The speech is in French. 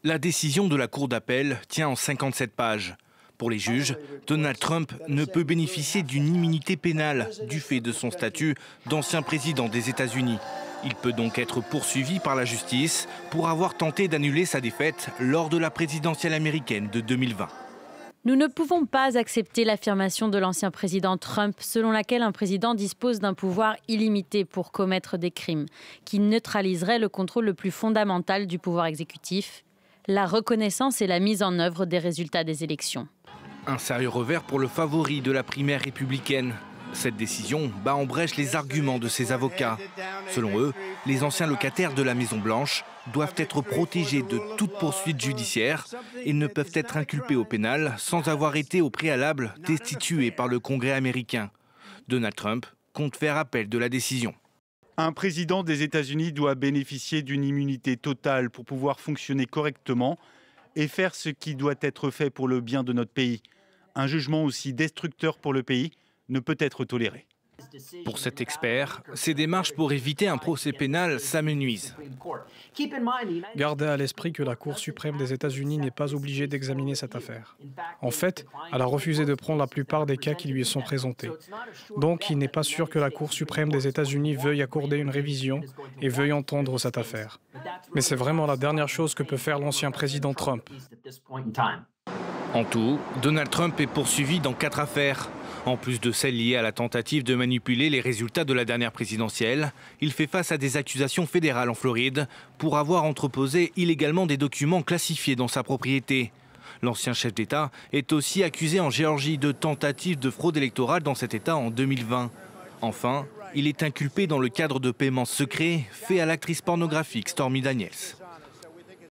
La décision de la Cour d'appel tient en 57 pages. Pour les juges, Donald Trump ne peut bénéficier d'une immunité pénale du fait de son statut d'ancien président des États-Unis. Il peut donc être poursuivi par la justice pour avoir tenté d'annuler sa défaite lors de la présidentielle américaine de 2020. Nous ne pouvons pas accepter l'affirmation de l'ancien président Trump selon laquelle un président dispose d'un pouvoir illimité pour commettre des crimes, qui neutraliserait le contrôle le plus fondamental du pouvoir exécutif, la reconnaissance et la mise en œuvre des résultats des élections. Un sérieux revers pour le favori de la primaire républicaine. Cette décision bat en brèche les arguments de ses avocats. Selon eux, les anciens locataires de la Maison-Blanche doivent être protégés de toute poursuite judiciaire et ne peuvent être inculpés au pénal sans avoir été au préalable destitués par le Congrès américain. Donald Trump compte faire appel de la décision. Un président des États-Unis doit bénéficier d'une immunité totale pour pouvoir fonctionner correctement et faire ce qui doit être fait pour le bien de notre pays. Un jugement aussi destructeur pour le pays ne peut être toléré. Pour cet expert, ces démarches pour éviter un procès pénal s'amenuisent. Gardez à l'esprit que la Cour suprême des États-Unis n'est pas obligée d'examiner cette affaire. En fait, elle a refusé de prendre la plupart des cas qui lui sont présentés. Donc, il n'est pas sûr que la Cour suprême des États-Unis veuille accorder une révision et veuille entendre cette affaire. Mais c'est vraiment la dernière chose que peut faire l'ancien président Trump. En tout, Donald Trump est poursuivi dans 4 affaires. En plus de celles liées à la tentative de manipuler les résultats de la dernière présidentielle, il fait face à des accusations fédérales en Floride pour avoir entreposé illégalement des documents classifiés dans sa propriété. L'ancien chef d'État est aussi accusé en Géorgie de tentative de fraude électorale dans cet État en 2020. Enfin, il est inculpé dans le cadre de paiements secrets faits à l'actrice pornographique Stormy Daniels.